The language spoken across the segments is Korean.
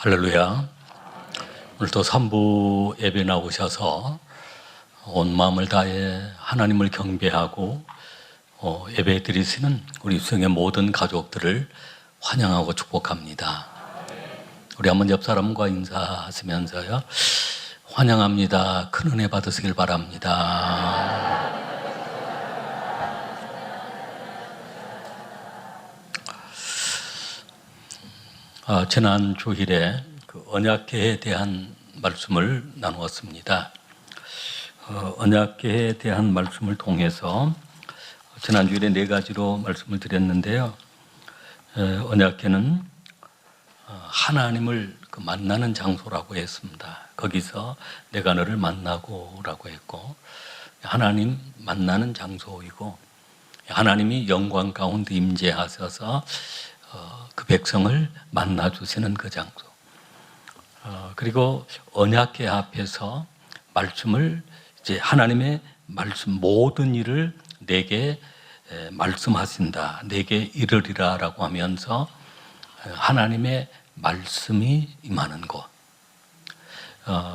할렐루야. 오늘도 3부 예배 나오셔서 온 마음을 다해 하나님을 경배하고 예배 드리시는 우리 수영의 모든 가족들을 환영하고 축복합니다. 우리 한번 옆 사람과 인사하시면서요. 환영합니다. 큰 은혜 받으시길 바랍니다. 지난 주일에 그 언약궤에 대한 말씀을 나누었습니다. 언약궤에 대한 말씀을 통해서 지난 주일에 4가지로 말씀을 드렸는데요. 언약궤는 하나님을 만나는 장소라고 했습니다. 거기서 내가 너를 만나고라고 했고, 하나님 만나는 장소이고, 하나님이 영광 가운데 임재하셔서 그 백성을 만나주시는 그 장소. 그리고 언약궤 앞에서 말씀을 이제 하나님의 말씀 모든 일을 내게 말씀하신다. 내게 이르리라라고 하면서 하나님의 말씀이 임하는 곳.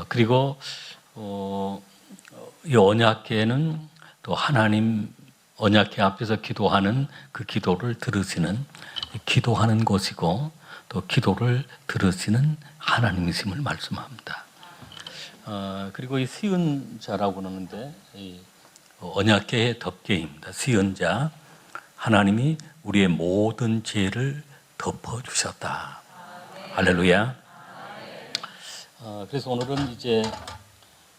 그리고 이 언약궤는 또 하나님 언약궤 앞에서 기도하는 그 기도를 들으시는 기도하는 곳이고 또 기도를 들으시는 하나님이심을 말씀합니다. 그리고 이 시은자라고 하는데 언약궤의 덮개입니다. 시은자, 하나님이 우리의 모든 죄를 덮어주셨다. 할렐루야. 그래서 오늘은 이제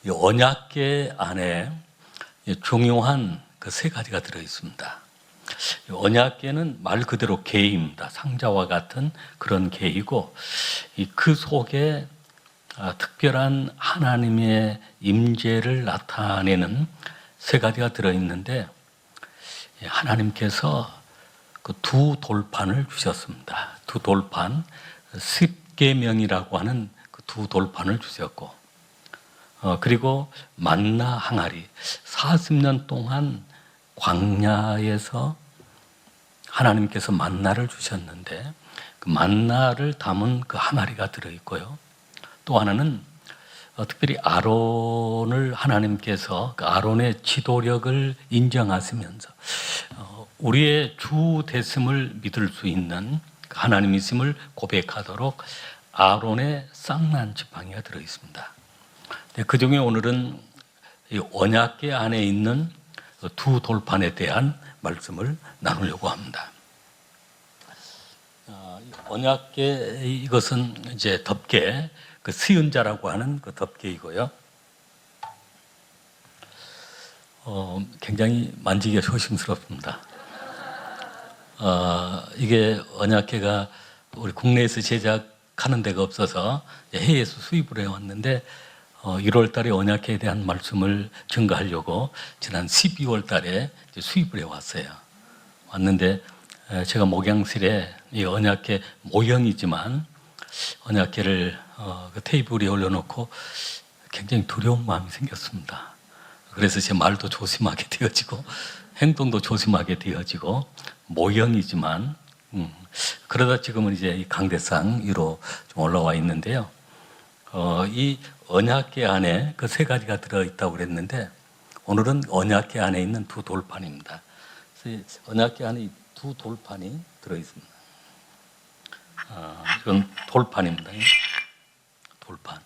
이 언약궤 안에 중요한 그 3가지가 들어 있습니다. 언약궤는 말 그대로 궤입니다. 상자와 같은 그런 궤이고, 그 속에 특별한 하나님의 임재를 나타내는 3가지가 들어있는데, 하나님께서 그 2돌판을 주셨습니다. 2돌판, 10계명이라고 하는 그 2돌판을 주셨고, 그리고 만나 항아리, 40년 동안 광야에서 하나님께서 만나를 주셨는데 그 만나를 담은 그 항아리가 들어있고요. 또 하나는 특별히 아론을 하나님께서 그 아론의 지도력을 인정하시면서 우리의 주 되심을 믿을 수 있는 하나님이심을 고백하도록 아론의 쌍난 지팡이가 들어있습니다. 그 중에 오늘은 이 언약궤 안에 있는 2돌판에 대한 말씀을 나누려고 합니다. 언약궤 이것은 이제 덮개, 그 시은자라고 하는 그 덮개이고요. 굉장히 만지기가 조심스럽습니다. 이게 언약궤가 우리 국내에서 제작하는 데가 없어서 해외에서 수입을 해왔는데 1월 달에 언약궤에 대한 말씀을 증거하려고 지난 12월 달에 수입을 해왔어요. 왔는데 제가 목양실에 이 언약궤 모형이지만 언약궤를 그 테이블 위에 올려놓고 굉장히 두려운 마음이 생겼습니다. 그래서 제 말도 조심하게 되어지고 행동도 조심하게 되어지고 모형이지만 그러다 지금은 이제 이 강대상 위로 좀 올라와 있는데요. 이 언약궤 안에 그 3가지가 들어있다고 그랬는데 오늘은 언약궤 안에 있는 2돌판입니다. 그래서 언약궤 안에 2돌판이 들어있습니다. 이건 돌판입니다. 돌판.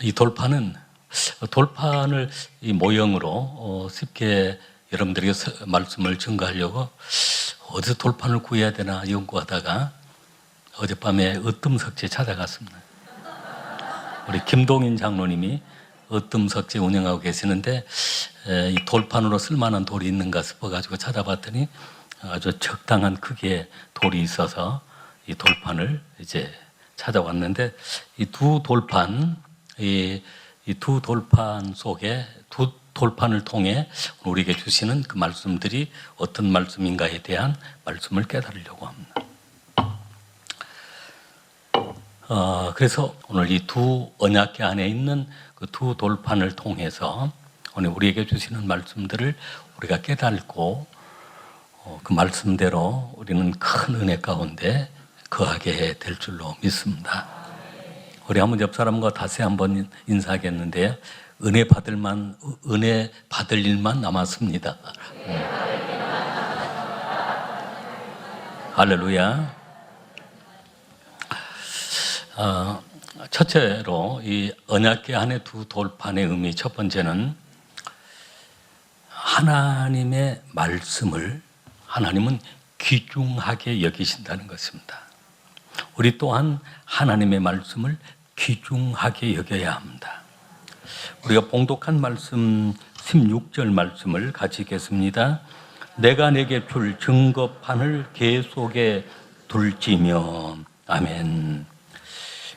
이 돌판은 돌판을 이 모형으로 쉽게 여러분들에게 말씀을 증거하려고 어디서 돌판을 구해야 되나 연구하다가 어젯밤에 으뜸석재 찾아갔습니다. 우리 김동인 장로님이 으뜸석재 운영하고 계시는데 이 돌판으로 쓸만한 돌이 있는가 싶어가지고 찾아봤더니 아주 적당한 크기의 돌이 있어서 이 돌판을 이제 찾아왔는데 이 2돌판, 이 2돌판 속에 2돌판을 통해 우리에게 주시는 그 말씀들이 어떤 말씀인가에 대한 말씀을 깨달으려고 합니다. 그래서 오늘 이 2 언약궤 안에 있는 그 2돌판을 통해서 오늘 우리에게 주시는 말씀들을 우리가 깨닫고 그 말씀대로 우리는 큰 은혜 가운데 거하게 될 줄로 믿습니다. 우리 한번 옆 사람과 다시 한번 인사하겠는데요. 은혜 받을 일만 남았습니다. 할렐루야. 첫째로 이 언약궤 안에 두 돌판의 의미, 첫 번째는 하나님의 말씀을 하나님은 귀중하게 여기신다는 것입니다. 우리 또한 하나님의 말씀을 귀중하게 여겨야 합니다. 우리가 봉독한 말씀 16절 말씀을 같이 읽겠습니다. 내가 내게 줄 증거판을 궤 속에 둘지며. 아멘.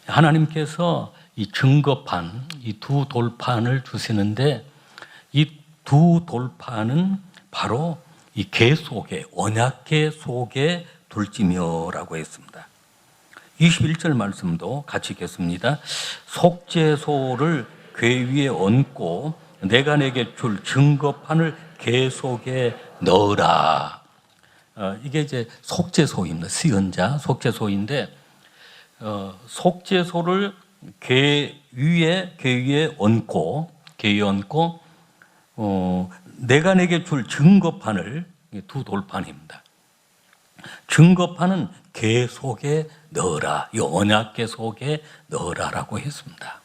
하나님께서 이 증거판, 이 두 돌판을 주시는데 이 두 돌판은 바로 이 궤 속에, 언약궤 속에 둘지며라고 했습니다. 21절 말씀도 같이 읽겠습니다. 속죄소를 궤 위에 얹고 내가 내게 줄 증거판을 궤 속에 넣으라. 이게 이제 속죄소입니다. 시은자 속죄소인데 속죄소를 궤 위에 얹고 내가 내게 줄 증거판을, 두 돌판입니다. 증거판은 궤 속에 넣어라. 이 언약궤 속에 넣어라라고 했습니다.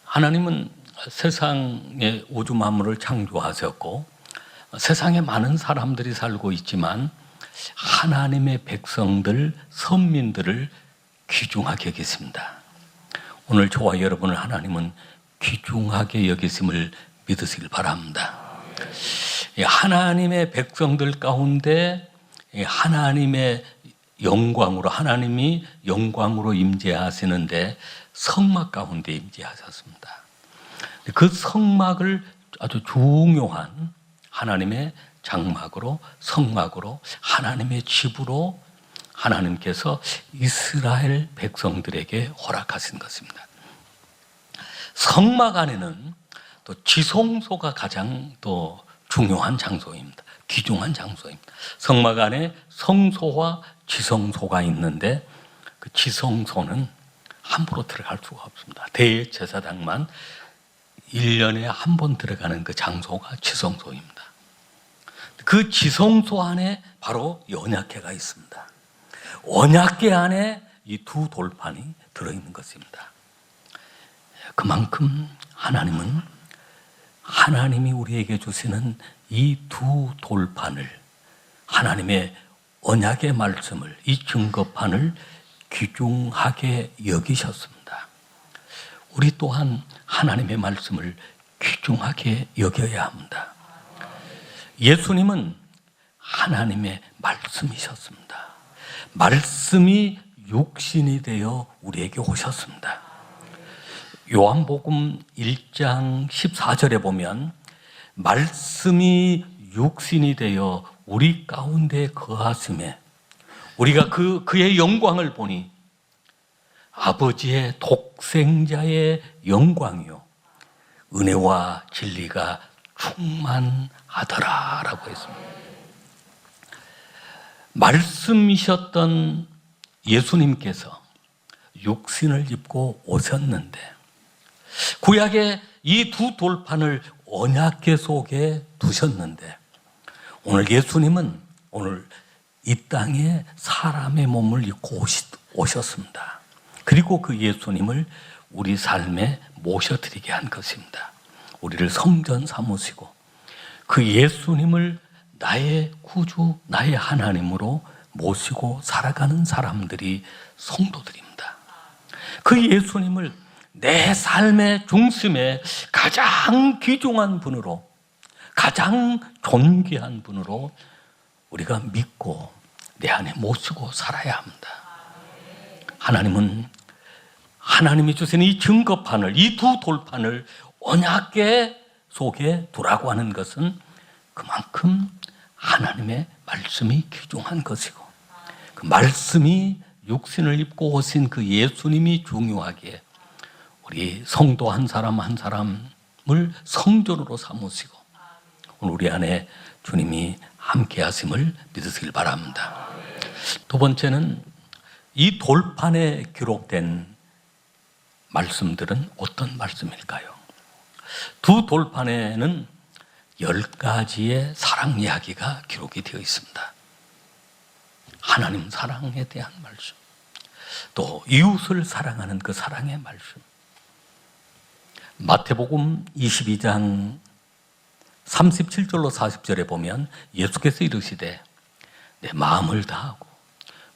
하나님은 세상의 우주 만물을 창조하셨고 세상에 많은 사람들이 살고 있지만 하나님의 백성들, 선민들을 귀중하게 여기십니다. 오늘 저와 여러분을 하나님은 귀중하게 여기심을 믿으시길 바랍니다. 하나님의 백성들 가운데 하나님의 영광으로, 하나님이 영광으로 임재하시는데 성막 가운데 임재하셨습니다. 그 성막을 아주 중요한 하나님의 장막으로, 성막으로, 하나님의 집으로 하나님께서 이스라엘 백성들에게 허락하신 것입니다. 성막 안에는 또 지성소가 가장 또 중요한 장소입니다. 귀중한 장소입니다. 성막 안에 성소와 지성소가 있는데 그 지성소는 함부로 들어갈 수가 없습니다. 대제사장만 1년에 한 번 들어가는 그 장소가 지성소입니다. 그 지성소 안에 바로 언약궤가 있습니다. 언약궤 안에 이 두 돌판이 들어있는 것입니다. 그만큼 하나님은 하나님이 우리에게 주시는 이 두 돌판을, 하나님의 언약의 말씀을, 이 증거판을 귀중하게 여기셨습니다. 우리 또한 하나님의 말씀을 귀중하게 여겨야 합니다. 예수님은 하나님의 말씀이셨습니다. 말씀이 육신이 되어 우리에게 오셨습니다. 요한복음 1장 14절에 보면 말씀이 육신이 되어 우리 가운데 거하심에 우리가 그의 영광을 보니 아버지의 독생자의 영광이요 은혜와 진리가 충만하더라라고 했습니다. 말씀이셨던 예수님께서 육신을 입고 오셨는데 구약의 이 두 돌판을 언약궤 속에 두셨는데 오늘 예수님은 오늘 이 땅에 사람의 몸을 입고 오셨습니다. 그리고 그 예수님을 우리 삶에 모셔드리게 한 것입니다. 우리를 성전 삼으시고 그 예수님을 나의 구주, 나의 하나님으로 모시고 살아가는 사람들이 성도들입니다. 그 예수님을 내 삶의 중심에 가장 귀중한 분으로, 가장 존귀한 분으로 우리가 믿고 내 안에 모시고 살아야 합니다. 하나님은 하나님이 주신 이 증거판을, 이 두 돌판을 언약궤 속에 두라고 하는 것은 그만큼 하나님의 말씀이 귀중한 것이고 그 말씀이 육신을 입고 오신 그 예수님이 중요하기에 우리 성도 한 사람 한 사람을 성전으로 삼으시고 오늘 우리 안에 주님이 함께 하심을 믿으시길 바랍니다. 두 번째는 이 돌판에 기록된 말씀들은 어떤 말씀일까요? 두 돌판에는 10가지의 사랑 이야기가 기록이 되어 있습니다. 하나님 사랑에 대한 말씀, 또 이웃을 사랑하는 그 사랑의 말씀. 마태복음 22장 37절로 40절에 보면 예수께서 이르시되 내 마음을 다하고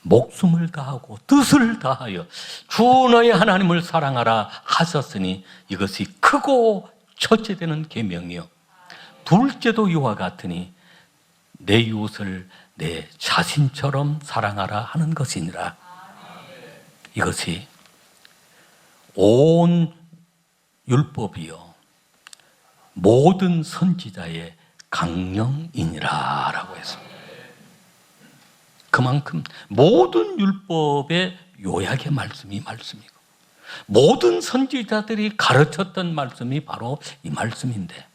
목숨을 다하고 뜻을 다하여 주 너의 하나님을 사랑하라 하셨으니 이것이 크고 첫째 되는 계명이요 둘째도 이와 같으니 내 이웃을 내 자신처럼 사랑하라 하는 것이니라. 이것이 온 율법이요 모든 선지자의 강령이니라 라고 했습니다. 그만큼 모든 율법의 요약의 말씀이 말씀이고 모든 선지자들이 가르쳤던 말씀이 바로 이 말씀인데,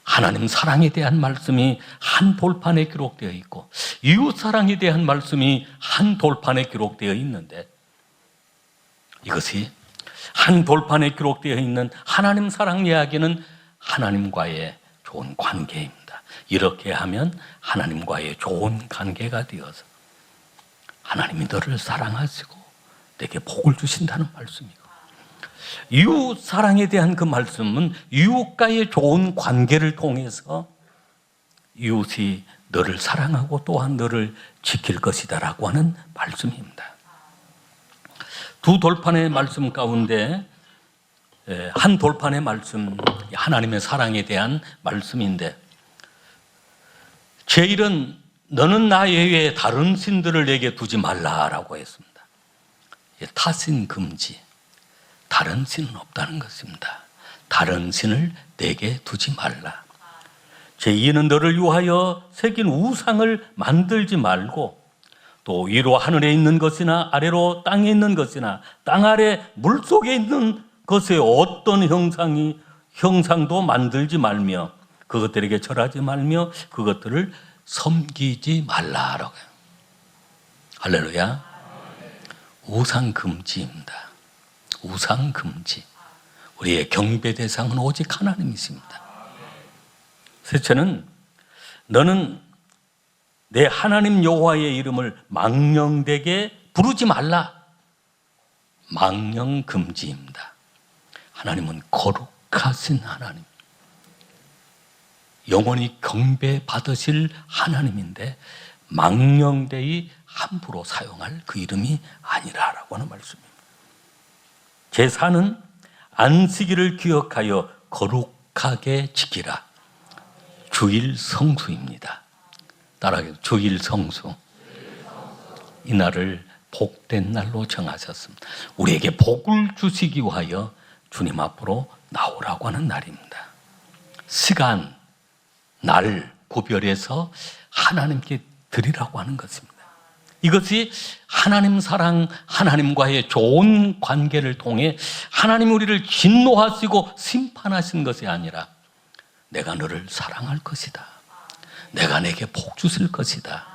하나님 사랑에 대한 말씀이 한 돌판에 기록되어 있고 이웃 사랑에 대한 말씀이 한 돌판에 기록되어 있는데, 이것이 한 돌판에 기록되어 있는 하나님 사랑 이야기는 하나님과의 좋은 관계입니다. 이렇게 하면 하나님과의 좋은 관계가 되어서 하나님이 너를 사랑하시고 내게 복을 주신다는 말씀이고, 이웃 사랑에 대한 그 말씀은 이웃과의 좋은 관계를 통해서 이웃이 너를 사랑하고 또한 너를 지킬 것이다 라고 하는 말씀입니다. 두 돌판의 말씀 가운데 한 돌판의 말씀, 하나님의 사랑에 대한 말씀인데, 제1은 너는 나 외에 다른 신들을 내게 두지 말라라고 했습니다. 타신 금지, 다른 신은 없다는 것입니다. 다른 신을 내게 두지 말라. 제2는 너를 위하여 새긴 우상을 만들지 말고, 또 위로 하늘에 있는 것이나 아래로 땅에 있는 것이나 땅 아래 물속에 있는 것의 어떤 형상도 만들지 말며 그것들에게 절하지 말며 그것들을 섬기지 말라라고요. 할렐루야. 우상 금지입니다. 우상 금지. 우리의 경배 대상은 오직 하나님이십니다. 셋째는 너는 내 하나님 여호와의 이름을 망령되게 부르지 말라. 망령 금지입니다. 하나님은 거룩하신 하나님, 영원히 경배 받으실 하나님인데 망령되이 함부로 사용할 그 이름이 아니라라고 하는 말씀입니다. 제4는 안식일을 기억하여 거룩하게 지키라. 주일 성수입니다. 따라하겠습니다. 주일 성수. 이 날을 복된 날로 정하셨습니다. 우리에게 복을 주시기 위하여 주님 앞으로 나오라고 하는 날입니다. 시간, 날 구별해서 하나님께 드리라고 하는 것입니다. 이것이 하나님 사랑, 하나님과의 좋은 관계를 통해 하나님 우리를 진노하시고 심판하신 것이 아니라 내가 너를 사랑할 것이다, 내가 내게 복 주실 것이다,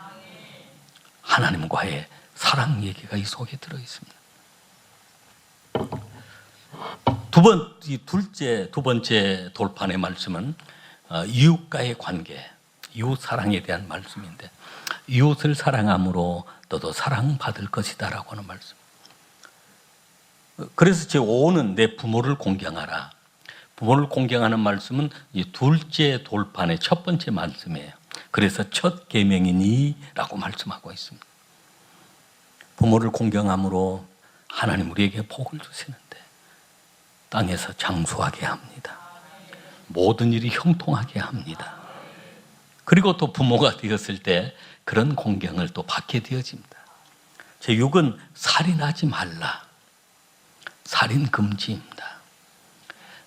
하나님과의 사랑 얘기가 이 속에 들어있습니다. 두 번째 돌판의 말씀은 이웃과의 관계, 이웃 사랑에 대한 말씀인데, 이웃을 사랑함으로 너도 사랑받을 것이다 라고 하는 말씀. 그래서 제5는 내 부모를 공경하라. 부모를 공경하는 말씀은 이 둘째 돌판의 첫 번째 말씀이에요. 그래서 첫 계명이니 라고 말씀하고 있습니다. 부모를 공경함으로 하나님 우리에게 복을 주시는데 땅에서 장수하게 합니다. 모든 일이 형통하게 합니다. 그리고 또 부모가 되었을 때 그런 공경을 또 받게 되어집니다. 제6은 살인하지 말라. 살인 금지입니다.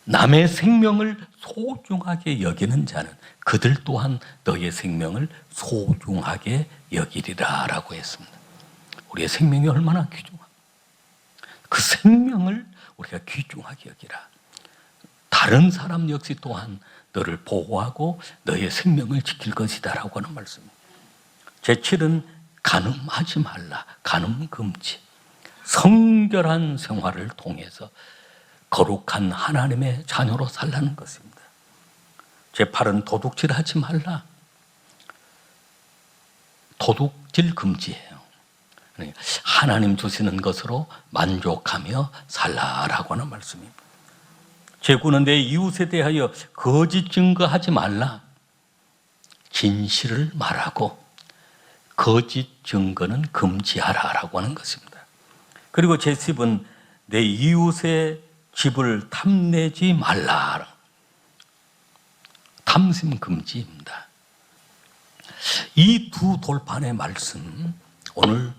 남의 생명을 소중하게 여기는 자는 그들 또한 너의 생명을 소중하게 여기리라 라고 했습니다. 우리의 생명이 얼마나 귀중합니까? 그 생명을 우리가 귀중하게 여기라. 다른 사람 역시 또한 너를 보호하고 너의 생명을 지킬 것이다 라고 하는 말씀입니다. 제7은 간음하지 말라. 간음 금지. 성결한 생활을 통해서 거룩한 하나님의 자녀로 살라는 것입니다. 제8은 도둑질하지 말라. 도둑질 금지예요. 하나님 주시는 것으로 만족하며 살라라고 하는 말씀입니다. 제9는 내 이웃에 대하여 거짓 증거하지 말라. 진실을 말하고 거짓 증거는 금지하라라고 하는 것입니다. 그리고 제10은 내 이웃의 집을 탐내지 말라. 탐심 금지입니다. 이 두 돌판의 말씀, 오늘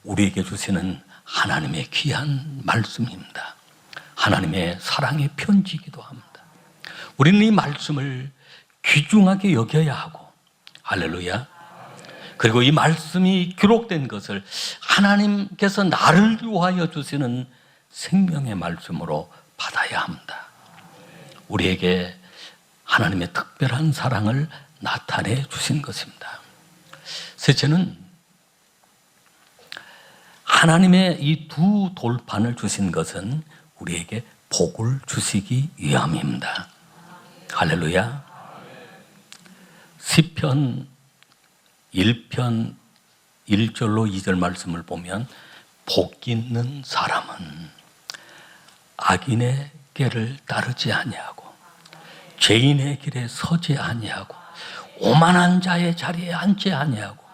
우리에게 주시는 하나님의 귀한 말씀입니다. 하나님의 사랑의 편지이기도 합니다. 우리는 이 말씀을 귀중하게 여겨야 하고, 할렐루야. 그리고 이 말씀이 기록된 것을 하나님께서 나를 위하여 주시는 생명의 말씀으로 받아야 합니다. 우리에게 하나님의 특별한 사랑을 나타내 주신 것입니다. 셋째는 하나님의 이 두 돌판을 주신 것은 우리에게 복을 주시기 위함입니다. 할렐루야. 시편 1편 1절로 2절 말씀을 보면 복 있는 사람은 악인의 길을 따르지 아니하고 죄인의 길에 서지 아니하고 오만한 자의 자리에 앉지 아니하고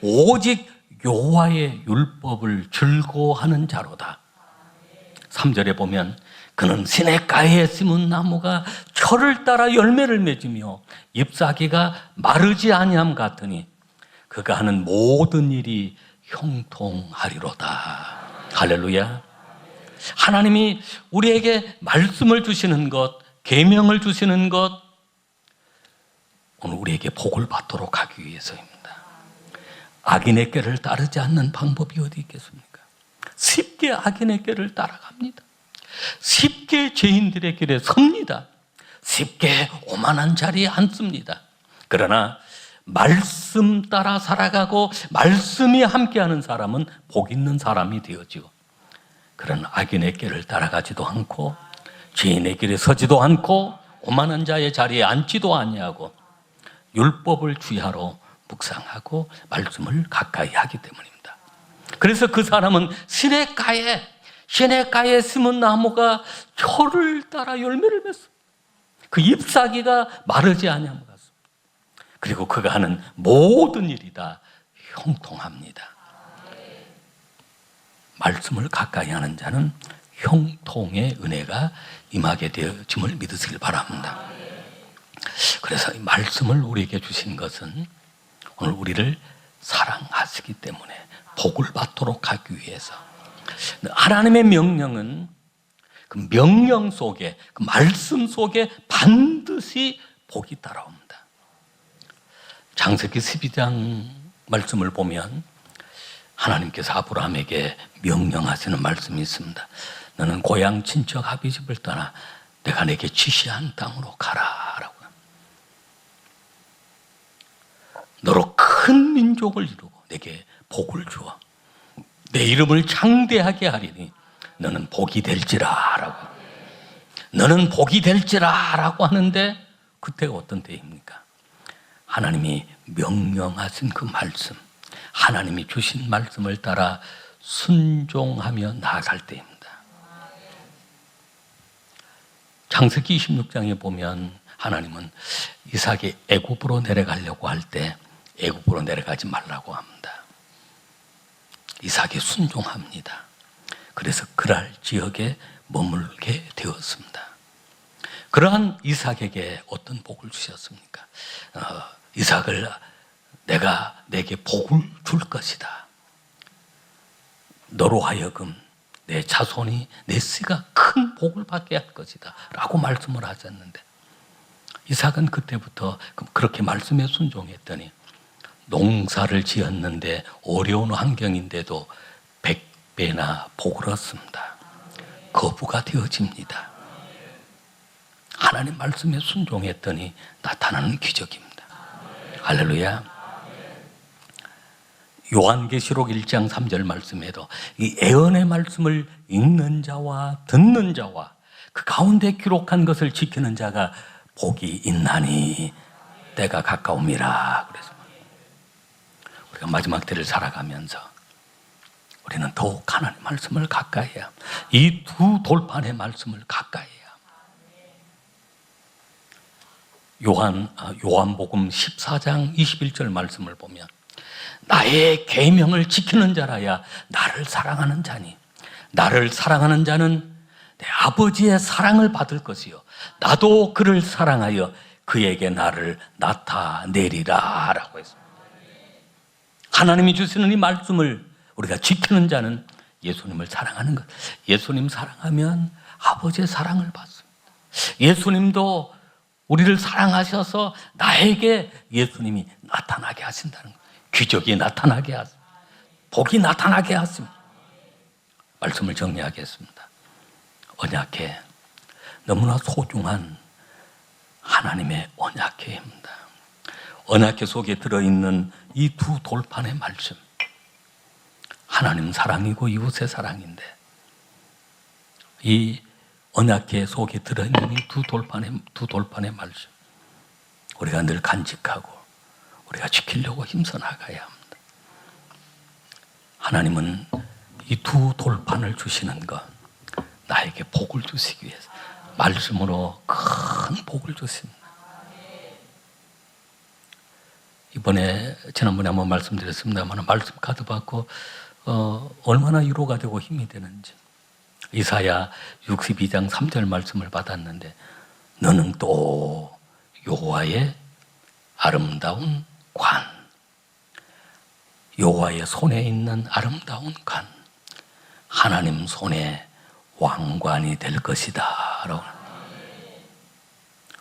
오직 여호와의 율법을 즐거워하는 자로다. 3절에 보면 그는 시냇가에 심은 나무가 철을 따라 열매를 맺으며 잎사귀가 마르지 아니함 같으니 그가 하는 모든 일이 형통하리로다. 할렐루야. 하나님이 우리에게 말씀을 주시는 것, 계명을 주시는 것, 오늘 우리에게 복을 받도록 하기 위해서입니다. 악인의 길을 따르지 않는 방법이 어디 있겠습니까? 쉽게 악인의 길을 따라갑니다. 쉽게 죄인들의 길에 섭니다. 쉽게 오만한 자리에 앉습니다. 그러나 말씀 따라 살아가고 말씀이 함께하는 사람은 복 있는 사람이 되어지고, 그런 악인의 길을 따라가지도 않고 죄인의 길에 서지도 않고 오만한 자의 자리에 앉지도 아니하고 율법을 주야로 묵상하고 말씀을 가까이 하기 때문입니다. 그래서 그 사람은 시냇가에 심은 나무가 철을 따라 열매를 맺습니다. 그 잎사귀가 마르지 아니함 같습니다. 그리고 그가 하는 모든 일이 다 형통합니다. 말씀을 가까이 하는 자는 형통의 은혜가 임하게 되어짐을 믿으시길 바랍니다. 그래서 이 말씀을 우리에게 주신 것은 오늘 우리를 사랑하시기 때문에 복을 받도록 하기 위해서, 하나님의 명령은 그 명령 속에, 그 말씀 속에 반드시 복이 따라옵니다. 창세기 12장 말씀을 보면 하나님께서 아브라함에게 명령하시는 말씀이 있습니다. 너는 고향 친척 아비집을 떠나 내가 내게 지시한 땅으로 가라라고. 너로 큰 민족을 이루고 내게 복을 주어 내 이름을 창대하게 하리니 너는 복이 될지라라고. 너는 복이 될지라라고 하는데 그때가 어떤 때입니까? 하나님이 명령하신 그 말씀, 하나님이 주신 말씀을 따라 순종하며 나아갈 때입니다. 창세기 26장에 보면 하나님은 이삭이 애굽으로 내려가려고 할 때 애굽으로 내려가지 말라고 합니다. 이삭이 순종합니다. 그래서 그랄 지역에 머물게 되었습니다. 그러한 이삭에게 어떤 복을 주셨습니까? 이삭을 내가 내게 복을 줄 것이다. 너로 하여금 내 자손이 내 씨가 큰 복을 받게 할 것이다 라고 말씀을 하셨는데, 이삭은 그때부터 그렇게 말씀에 순종했더니 농사를 지었는데 어려운 환경인데도 100배나 복을 얻습니다. 거부가 되어집니다. 하나님 말씀에 순종했더니 나타나는 기적입니다. 할렐루야. 요한계시록 1장 3절 말씀에도 이 애언의 말씀을 읽는 자와 듣는 자와 그 가운데 기록한 것을 지키는 자가 복이 있나니 때가 가까움이라. 그래서 우리가 마지막 때를 살아가면서 우리는 더욱 하나님의 말씀을 가까이 해야 합니다. 이 두 돌판의 말씀을 가까이 해야 합니다. 요한복음 14장 21절 말씀을 보면 나의 계명을 지키는 자라야 나를 사랑하는 자니 나를 사랑하는 자는 내 아버지의 사랑을 받을 것이요 나도 그를 사랑하여 그에게 나를 나타내리라 라고 했습니다. 하나님이 주시는 이 말씀을 우리가 지키는 자는 예수님을 사랑하는 것. 예수님 사랑하면 아버지의 사랑을 받습니다. 예수님도 우리를 사랑하셔서 나에게 예수님이 나타나게 하신다는 것. 기적이 나타나게 하십니다. 복이 나타나게 하십니다. 말씀을 정리하겠습니다. 언약궤, 너무나 소중한 하나님의 언약궤입니다. 언약궤 속에 들어있는 이 두 돌판의 말씀, 하나님 사랑이고 이웃의 사랑인데 이 언약궤 속에 들어있는 이 두 돌판의 말씀, 우리가 늘 간직하고 우리가 지키려고 힘써 나가야 합니다. 하나님은 이 두 돌판을 주시는 것, 나에게 복을 주시기 위해서 말씀으로 큰 복을 주십니다. 이번에 지난번에 한번 말씀드렸습니다만 말씀 카드 받고 얼마나 위로가 되고 힘이 되는지. 이사야 62장 3절 말씀을 받았는데 너는 또 여호와의 아름다운 관, 여호와의 손에 있는 아름다운 관, 하나님 손에 왕관이 될 것이다 라고.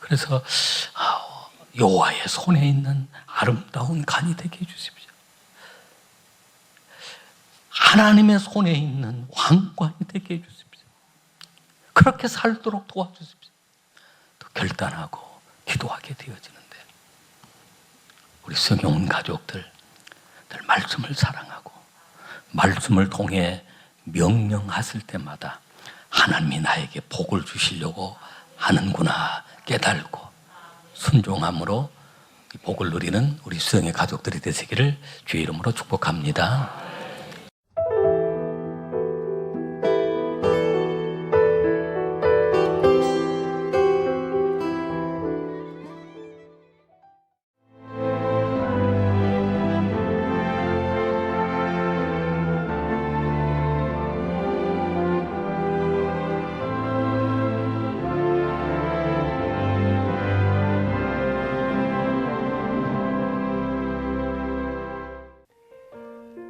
그래서 여호와의 손에 있는 아름다운 관이 되게 해주십시오. 하나님의 손에 있는 왕관이 되게 해주십시오. 그렇게 살도록 도와주십시오. 또 결단하고 기도하게 되어지는데 우리 성경 가족들 늘 말씀을 사랑하고 말씀을 통해 명령하실 때마다 하나님이 나에게 복을 주시려고 하는구나 깨달고 순종함으로 복을 누리는 우리 수영의 가족들이 되시기를 주의 이름으로 축복합니다.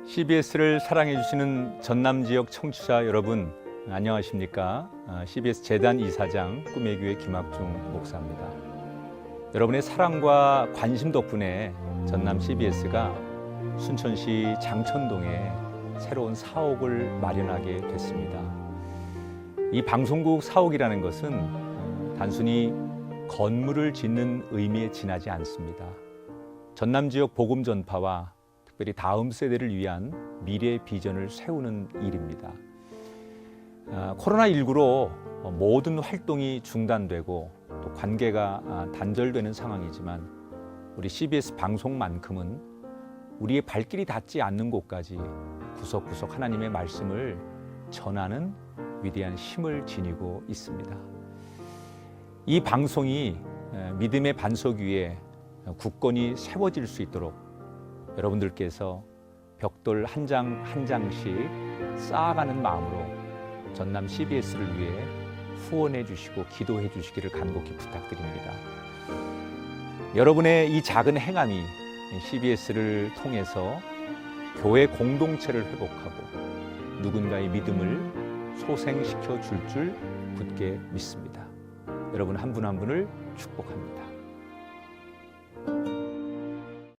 CBS를 사랑해 주시는 전남 지역 청취자 여러분, 안녕하십니까? CBS 재단 이사장 꿈의 교회 김학중 목사입니다. 여러분의 사랑과 관심 덕분에 전남 CBS가 순천시 장천동에 새로운 사옥을 마련하게 됐습니다. 이 방송국 사옥이라는 것은 단순히 건물을 짓는 의미에 지나지 않습니다. 전남 지역 복음 전파와 특별히 다음 세대를 위한 미래 비전을 세우는 일입니다. 코로나19로 모든 활동이 중단되고 또 관계가 단절되는 상황이지만 우리 CBS 방송만큼은 우리의 발길이 닿지 않는 곳까지 구석구석 하나님의 말씀을 전하는 위대한 힘을 지니고 있습니다. 이 방송이 믿음의 반석 위에 굳건히 세워질 수 있도록 여러분들께서 벽돌 한 장 한 장씩 쌓아가는 마음으로 전남 CBS를 위해 후원해 주시고 기도해 주시기를 간곡히 부탁드립니다. 여러분의 이 작은 행함이 CBS를 통해서 교회 공동체를 회복하고 누군가의 믿음을 소생시켜 줄 굳게 믿습니다. 여러분 한 분 한 분을 축복합니다.